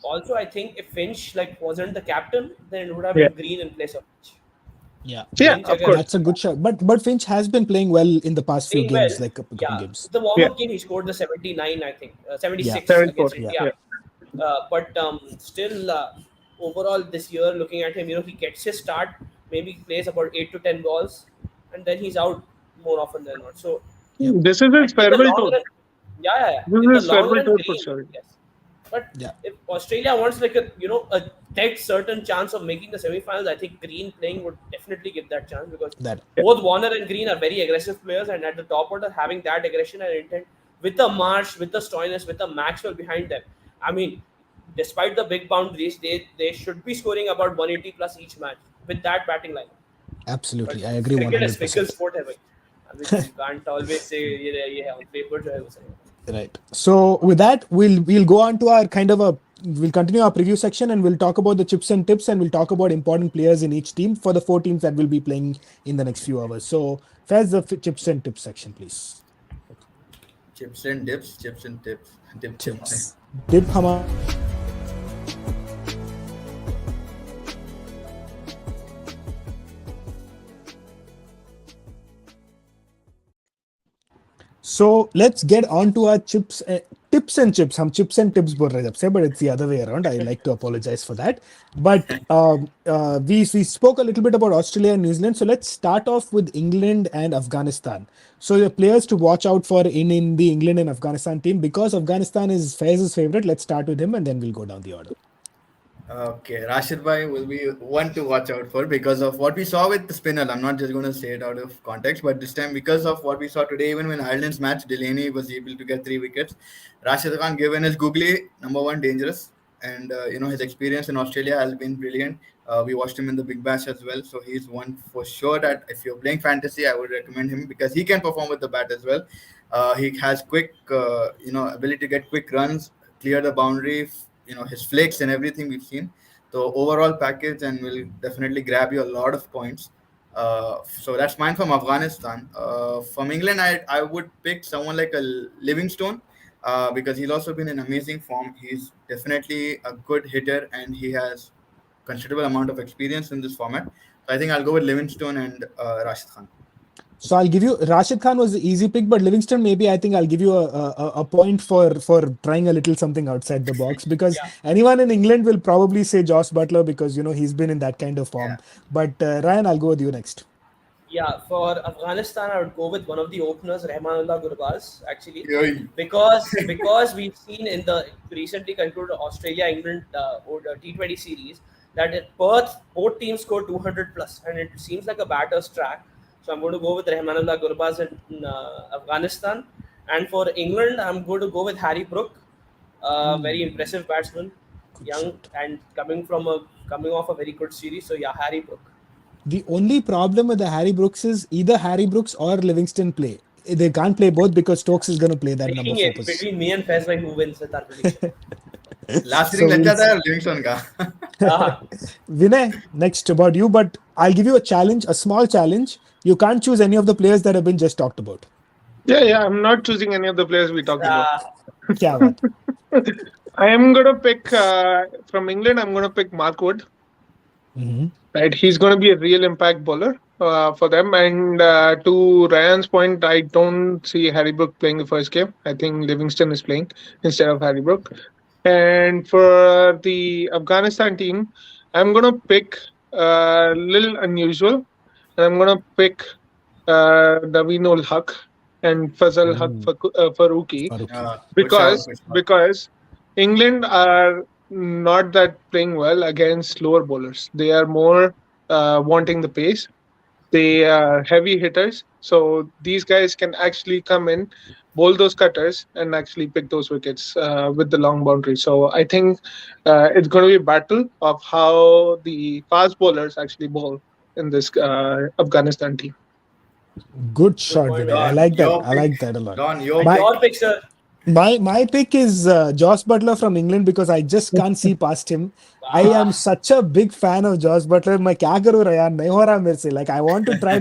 also I think if Finch wasn't the captain, then it would have Yeah. been Green in place of Finch. yeah. Yeah, Finch of again, course. That's a good shot. But Finch has been playing well in the past few playing well. games, like a couple Yeah, games. the Yeah. warm-up game he scored the 79, I think, 76 Yeah. 74. against India. Yeah. But still, overall this year, looking at him, he gets his start. Maybe he plays about 8 to 10 balls, and then he's out more often than not. So Yep. This is his in the farewell long tour. run, yeah. This In the is his long farewell run, tour Green, for sure. yes. But Yeah. if Australia wants a dead certain chance of making the semi-finals, I think Green playing would definitely give that chance because That both Warner and Green are very aggressive players, and at the top order, having that aggression and intent with the Marsh, with the Stoinis, with the Maxwell behind them. I mean, despite the big boundaries, they should be scoring about 180 plus each match with that batting line. absolutely, But I agree cricket is fickle 100%. sport है भाई. I mean, you can't always say ये है on paper जो है वो सही है. Right. So with that, we'll go on to our we'll continue our preview section and we'll talk about the chips and tips and we'll talk about important players in each team for the 4 teams that will be playing in the next few hours. So Faiz, the chips and tips section, please. chips and dips, chips and tips. Chips. Dip हमारा So let's get on to our tips and chips. हम chips and tips बोल रहे हैं जब से, but it's the other way around. I like to apologize for that. But we spoke a little bit about Australia and New Zealand. So let's start off with England and Afghanistan. So the players to watch out for in the England and Afghanistan team, because Afghanistan is Faiz's favorite. Let's start with him and then we'll go down the order. Okay, Rashid Bhai will be one to watch out for because of what we saw with the spinner. I'm not just going to say it out of context, but this time because of what we saw today, even when Ireland's match, Delaney was able to get 3 wickets. Rashid Khan, given his googly, number one, dangerous. And, his experience in Australia has been brilliant. We watched him in the Big Bash as well. So he's one for sure that if you're playing fantasy, I would recommend him because he can perform with the bat as well. He has quick, ability to get quick runs, clear the boundary, his flicks and everything we've seen. So overall package and will definitely grab you a lot of points. So that's mine from Afghanistan. From England, I would pick someone like a Livingstone because he's also been in amazing form. He's definitely a good hitter and he has considerable amount of experience in this format. So I think I'll go with Livingstone and Rashid Khan. So I'll give you Rashid Khan was the easy pick, but Livingston maybe I think I'll give you a point for trying a little something outside the box because anyone in England will probably say Josh Butler because he's been in that kind of form. Yeah. But Ryan, I'll go with you next. Yeah, for Afghanistan, I would go with one of the openers, Rahmanullah Gurbaz, actually, Yoy. because we've seen in the recently concluded Australia England T20 series that at Perth both teams scored 200 plus, and it seems like a batter's track. So I'm going to go with Rahmanullah Gurbaz in Afghanistan, and for England, I'm going to go with Harry Brook, very impressive batsman, Good young shot. and coming off a very good series. So yeah, Harry Brook. The only problem with the Harry Brooks is either Harry Brooks or Livingston play. They can't play both because Stokes is going to play that number Taking 4 it position. between me and Faiz bhai who wins with our prediction. Last So inning लग we'll जाता see. है Livingstone का. Ah, Vinay, next about you, but I'll give you a challenge, a small challenge. You can't choose any of the players that have been just talked about. Yeah. I'm not choosing any of the players we talked about. ah, Kya baat? I am gonna pick from England. I'm gonna pick Mark Wood. Mhm. Right, he's going to be a real impact bowler for them. And to Ryan's point, I don't see Harry Brook playing the first game. I think Livingston is playing instead of Harry Brook. And for the Afghanistan team, I'm going to pick a little unusual. And I'm going to pick Naveen ul Haq and Fazal Haq Faruqi Faruqi. Good shout. because England are not that playing well against slower bowlers. They are more wanting the pace. They are heavy hitters, so these guys can actually come in, bowl those cutters, and actually pick those wickets with the long boundary. So I think it's going to be a battle of how the fast bowlers actually bowl in this Afghanistan team. Good good shot, point, Vinay. I Vinay. like that. Your I pick. like that a lot. Don, your And My your picture. my pick is Josh Butler from England because I just can't see past him. I am Ah, such a big fan of Josh Butler. मैं क्या करूँ रे यार नहीं हो रहा मेरे से. Like I want to try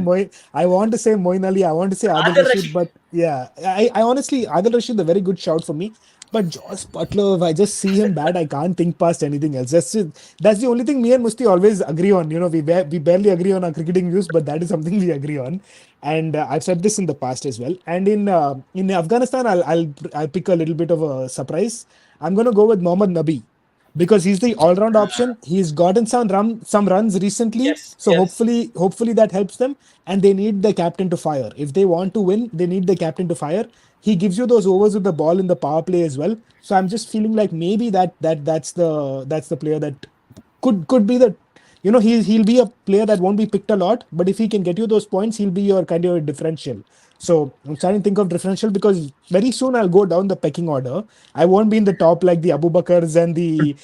I want to say Moin Ali. I want to say Adil Adil Rashid. Rashid. But yeah, I honestly Adil Rashid a very good shout for me. But Josh Butler, if I just see him bad, I can't think past anything else. That's the only thing me and Musti always agree on. You know, we barely agree on our cricketing views, but that is something we agree on. And I've said this in the past as well. And in Afghanistan, I'll pick a little bit of a surprise. I'm gonna go with Mohammad Nabi because he's the all-round option. He's gotten some runs recently, Yes, so yes. hopefully that helps them. And they need the captain to fire. If they want to win, they need the captain to fire. He gives you those overs with the ball in the power play as well. So I'm just feeling like maybe that's the player that could be the he'll be a player that won't be picked a lot, but if he can get you those points, he'll be your kind of a differential. So I'm starting to think of differential because very soon I'll go down the pecking order. I won't be in the top like the Abu Bakars and the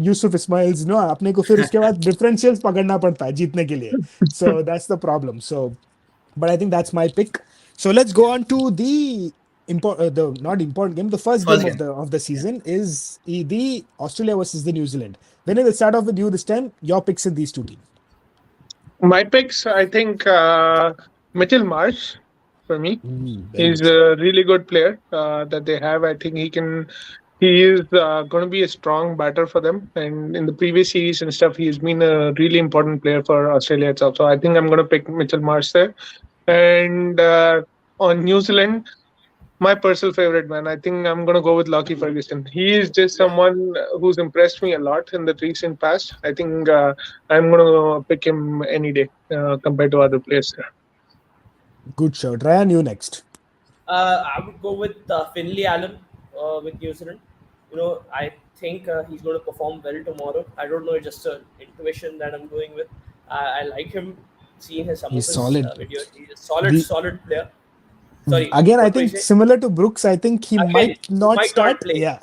Yusuf Ismails. No, अपने को फिर उसके बाद differentials पकड़ना पड़ता है जीतने के लिए. So that's the problem. So, but I think that's my pick. So let's go on to the not important game. The first game First of game. the season is the Australia versus the New Zealand. Then we'll start off with you this time. Your picks in these two teams. My picks, I think Mitchell Marsh for me. Very He's good shot. a really good player that they have. I think he is going to be a strong batter for them. And in the previous series and stuff, he's been a really important player for Australia itself. So I think I'm going to pick Mitchell Marsh there. And on New Zealand, my personal favorite man, I think I'm going to go with Lockie Ferguson. He is just Yeah. someone who's impressed me a lot in the recent past. I think I'm going to pick him any day compared to other players. Good shot. Ryan, you next. I would go with Finley Allen with New Zealand. I think he's going to perform well tomorrow. I don't know, it's just an intuition that I'm going with. I like him, seeing some He's of his solid. videos. He's a The- solid player. Sorry, Again, I what were you think saying? similar to Brooks, I think he Again, might he not might start. not play. Yeah.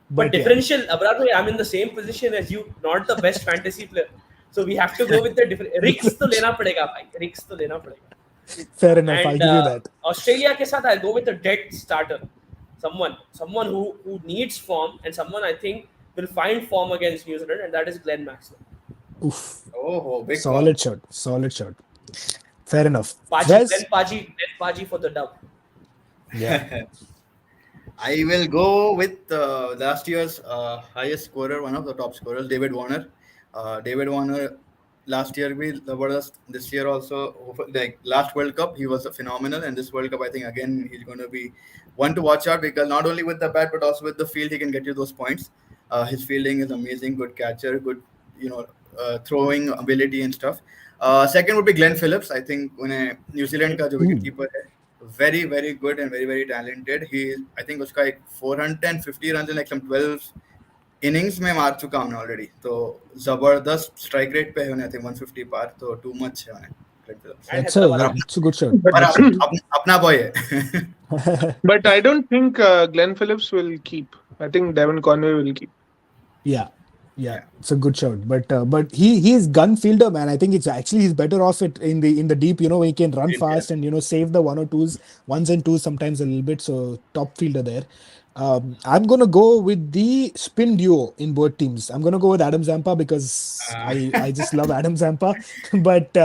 But yeah. differential, Abrar bhai, I'm in the same position as you, not the best fantasy player. So we have to go with the different. Risks to lena padega, bhai. Risks to lena padega. Fair enough. I'll And give you that. Australia ke sath, I'll go with a dead starter. Someone who needs form and someone I think will find form against New Zealand, and that is Glenn Maxwell. Oof. Oh, big Solid shot. Solid shot. Fair enough. Glenn Wes? Paji for the dub. Yeah. I will go with last year's highest scorer, one of the top scorers, David Warner. David Warner last year we Zabardast. This year also, like last World Cup, he was phenomenal, and this World Cup, I think again he's going to be one to watch out because not only with the bat but also with the field, he can get you those points. His fielding is amazing, good catcher, good throwing ability and stuff. Second would be Glenn Phillips. I think New Zealand का जो wicket keeper है, very very good and very very talented. I think उसका एक 450 runs in like some 12 innings में मार चुका हमने already. तो जबरदस्त strike rate पे है उन्हें, I think 150 पार, तो too much है उन्हें. That's a good shot. पर अपना boy है. But I don't think Glenn Phillips will keep. I think Devon Conway will keep. Yeah, it's a good shot. But he is gun fielder, man. I think it's actually he's better off it in the deep. You know, when he can run fast and save the ones and twos sometimes a little bit. So top fielder there. I'm gonna go with the spin duo in both teams. I'm gonna go with Adam Zampa because I just love Adam Zampa. But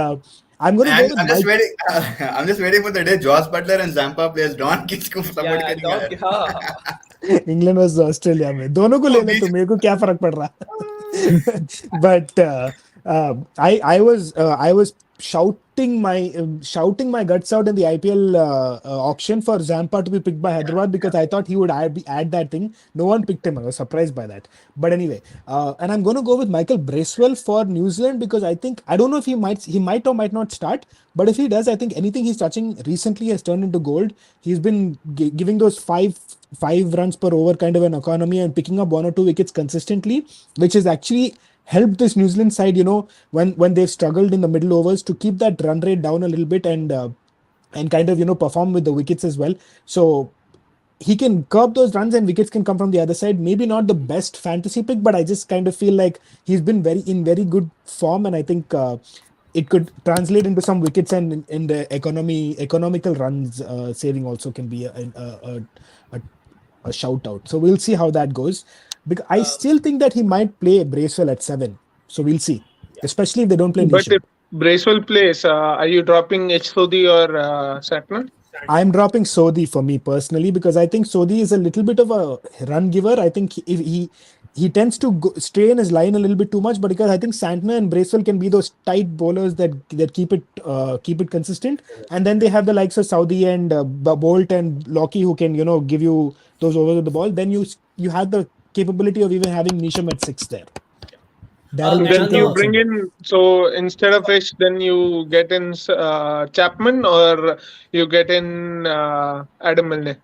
I'm gonna go with I'm just waiting for the day Josh Butler and Zampa plays Don किसको support करेंगे. England versus Australia में दोनों को ले ले तो मेरे को क्या फर्क पड़ रहा. But I was shouting my guts out in the IPL auction for Zampa to be picked by Hyderabad because I thought he would add that thing. No one picked him. I was surprised by that. But anyway, and I'm going to go with Michael Bracewell for New Zealand because I don't know if he might or might not start. But if he does, I think anything he's touching recently has turned into gold. He's been giving those five runs per over kind of an economy and picking up 1 or 2 wickets consistently, which has actually helped this New Zealand side, when they've struggled in the middle overs to keep that run rate down a little bit and kind of, perform with the wickets as well. So he can curb those runs and wickets can come from the other side. Maybe not the best fantasy pick, but I just kind of feel like he's been in very good form, and I think it could translate into some wickets, and in the economical runs saving also can be a shout out. So we'll see how that goes. Because I still think that he might play Bracewell at 7. So we'll see. Especially if they don't play Nishan. But if Bracewell plays, are you dropping H. Sodhi or Satna? I'm dropping Sodhi for me personally because I think Sodhi is a little bit of a run giver. I think if he tends to stay in his line a little bit too much, but because I think Santner and Bracewell can be those tight bowlers that keep it consistent, and then they have the likes of Saudi and Bolt and Lockie who can give you those overs of the ball. Then you have the capability of even having Nisham at 6 there. Then you bring in, so instead of Fish, then you get in Chapman or you get in Adam Milne.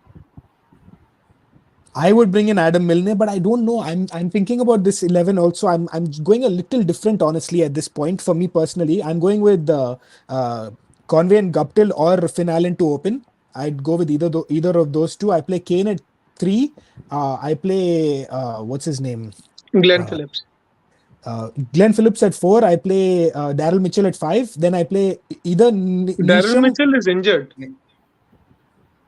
I would bring in Adam Milne, but I don't know. I'm thinking about this 11 also. I'm going a little different, honestly, at this point. For me personally, I'm going with Conway and Guptill or Finn Allen to open. I'd go with either of those two. I play Kane at 3. I play what's his name? Glenn Phillips. Glenn Phillips at 4. I play Daryl Mitchell at 5. Then I play either Daryl Mitchell is injured.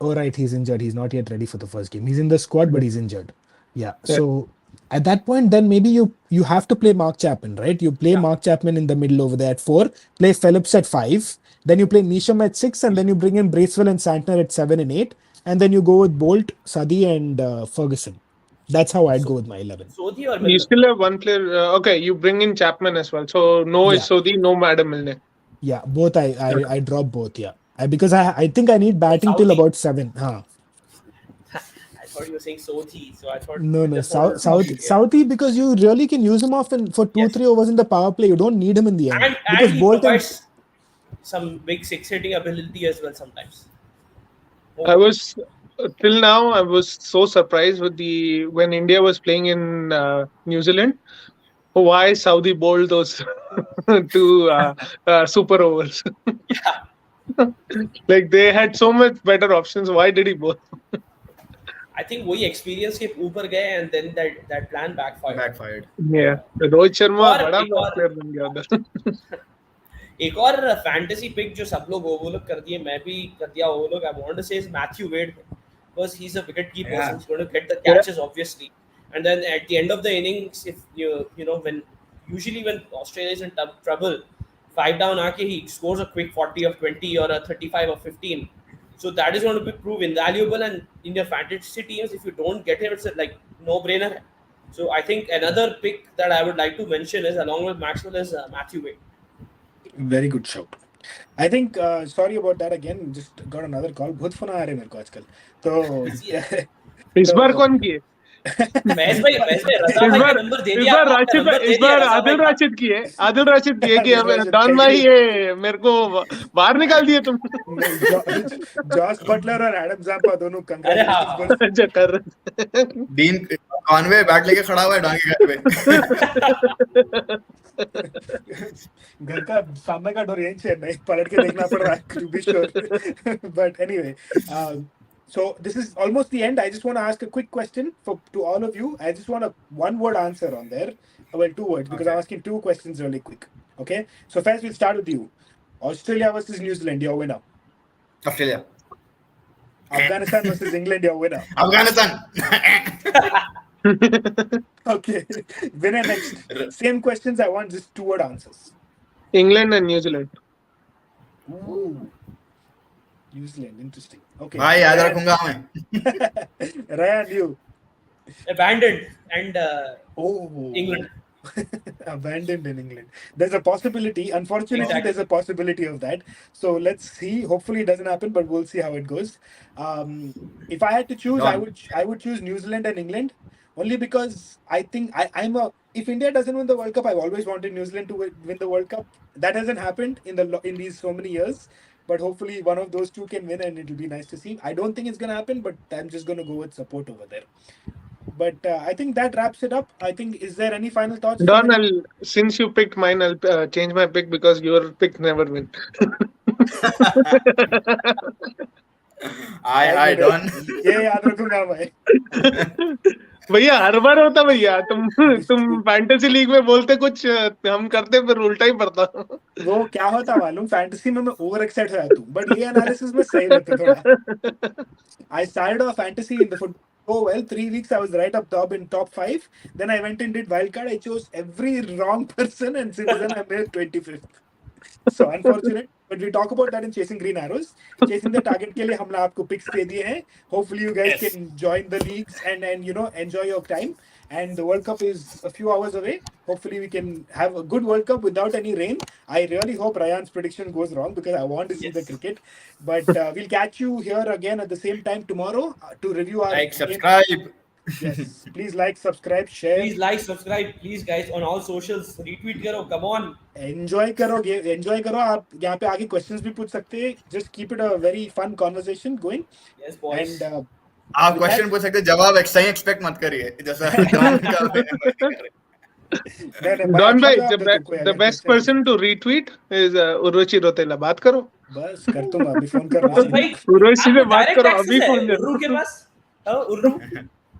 Oh, right. He's injured. He's not yet ready for the first game. He's in the squad, but he's injured. Yeah. So at that point, then maybe you have to play Mark Chapman, right? You play Mark Chapman in the middle over there at 4. Play Phillips at 5. Then you play Nisham at 6. And then you bring in Bracewell and Santner at 7 and 8. And then you go with Bolt, Sadi and Ferguson. That's how I'd go with my 11. Sodhi or You still have one player. Okay, you bring in Chapman as well. So no Sodhi, no Adam Milne. Yeah, both. I drop both. Yeah, because I think I need batting till about 7. I thought you were saying Sodhi, so I thought no. Southie because you really can use him off for 2-3 overs in the power play. You don't need him in the end because he Bolt provides some big 6-hitting ability as well sometimes. Till now, I was so surprised with when India was playing in New Zealand. Why Saudi bowled those 2 super overs? Like they had so much better options. Why did he bowl? I think वही experience के ऊपर गए and then that plan backfired. Yeah, Rohit Sharma बड़ा player बन गया उधर. एक और fantasy pick जो सब लोग overlook कर दिए, मैं भी कर दिया overlook. I want to say is Matthew Wade because he's a wicket keeper, so he's going to get the catches obviously. And then at the end of the innings, if when Australia is in trouble, 5 down aake he scores a quick 40 of 20 or a 35 of 15. So that is going to prove invaluable. And in your fantasy teams, if you don't get him, it's like no-brainer. So I think another pick that I would like to mention is along with Maxwell is Matthew Wade. Very good shout. I think sorry about that again. Just got another call. बहुत phone आ रहे मेरे को आजकल. तो इस बार कौन किए? फैज भाई रजा इस भाई का बार नंबर दे इस दिया, बार आपका राशिद नंबर दे इस दिया बार रजा भाई आदिल का। राशिद की है कि आदिल हमें राशिद डॉन कह भाई दिया। ये मेरे को बाहर निकाल दिए तुम। जॉस बटलर और एडम जाम्पा दोनों अरे हाँ, कंग्रेचुलेशंस बोल। अच्छा कर रहे डीन कॉनवे बैट लेके खड़ा हुआ है डॉन के घर पे। घर का सामने का डोर यहीं से नहीं पलट के देखना पड़ रहा है to be sure but anyway so this is almost the end. I just want to ask a quick question to all of you. I just want a one word answer on there. Well, two words because Okay. I'm asking two questions really quick. Okay, so first we'll start with you. Australia versus New Zealand, your winner. Australia. Afghanistan versus England, your winner. Afghanistan. Okay, winner next. Same questions. I want just two word answers. England and New Zealand. Ooh. New Zealand, interesting. Okay. भाई याद Ryan- रखूंगा मैं। Ryan, you. abandoned and Oh. England. Abandoned in England. There's a possibility. Unfortunately, Exactly. there's a possibility of that. So let's see. Hopefully, it doesn't happen, but we'll see how it goes. If I had to choose, Done. I would choose New Zealand and England, only because I think I'm a. If India doesn't win the World Cup, I've always wanted New Zealand to win the World Cup. That hasn't happened in these so many years. But hopefully, one of those two can win, and it'll be nice to see. I don't think it's gonna happen, but I'm just gonna go with support over there. But I think that wraps it up. I think, is there any final thoughts? from Don, any- since you picked mine, I'll change my pick because your pick never win. I done. ये याद रखूंगा मैं। भैया हर बार होता भैया, तुम fantasy league में बोलते कुछ, हम करते फिर उल्टा ही पड़ता। वो क्या होता मालूम, फैंटेसी में मैं ओवर एक्साइट हो जाता हूँ, बट ये एनालिसिस में सही रहता थोड़ा। I started off fantasy in the football. Oh well, 3 weeks I was right up top in top 5. Then I went and did wildcard. I chose every wrong person, and since then I'm made 25th. So unfortunate, but we talk about that in Chasing Green Arrows. Chasing the Target के लिए हमने आपको picks दे दिए हैं. Hopefully you guys can join the leagues and enjoy your time. And the World Cup is a few hours away. Hopefully we can have a good World Cup without any rain. I really hope Ryan's prediction goes wrong because I want to see the cricket. But we'll catch you here again at the same time tomorrow to review our Like, subscribe. Yes, please like, subscribe, share. Please like, subscribe, please guys on all socials. Retweet करो, come on. Enjoy करो। आप यहाँ पे आगे questions भी पूछ सकते हैं। Just keep it a very fun conversation going. Yes boys. And आप क्वेश्चन पूछ सकते, जवाब सही एक्सपेक्ट मत करिए, जैसा डॉन का। Don भाई, the best person to retweet is Urvashi Rautela. बात करो। बस कर दूंगा, अभी फोन कर रहा और भाई हूँ। उर्वशी से बात direct करो, access अभी है फोन उर्रू के करो। पास। उर्रू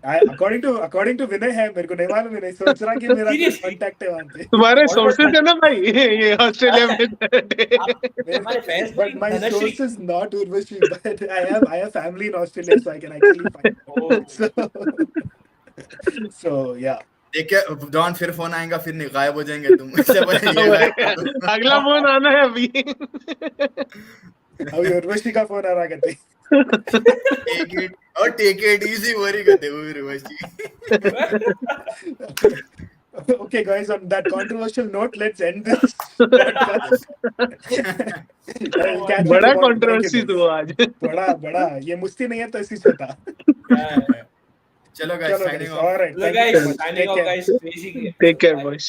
अकॉर्डिंग टू विनय है, मेरे को नहीं मालूम, नहीं सोच रहा कि मेरा Seriously? कांटेक्ट है वहाँ पे। तुम्हारे सोर्सेज है ना भाई, ये ऑस्ट्रेलिया में। हमारे fans But my source is not Urvashi, but I have family in Australia, so I can actually find. So yeah. देखिए डॉन, फिर फोन आएगा, फिर गायब हो जाएंगे तुम। इससे पहले ये अगला फोन आना है अभी। अभी उर्वशी का फोन आ रहा कहते। टेक इट इजी वरी करते हो Urvashi. Okay guys, on that controversial note, let's end this podcast. बड़ा कंट्रोवर्सी तो आज। बड़ा ये मुश्ती नहीं है तो इसी से था। चलो guys, signing off. All right, Look thank you guys, so much. signing Take off care. guys. Crazy. Take care boys.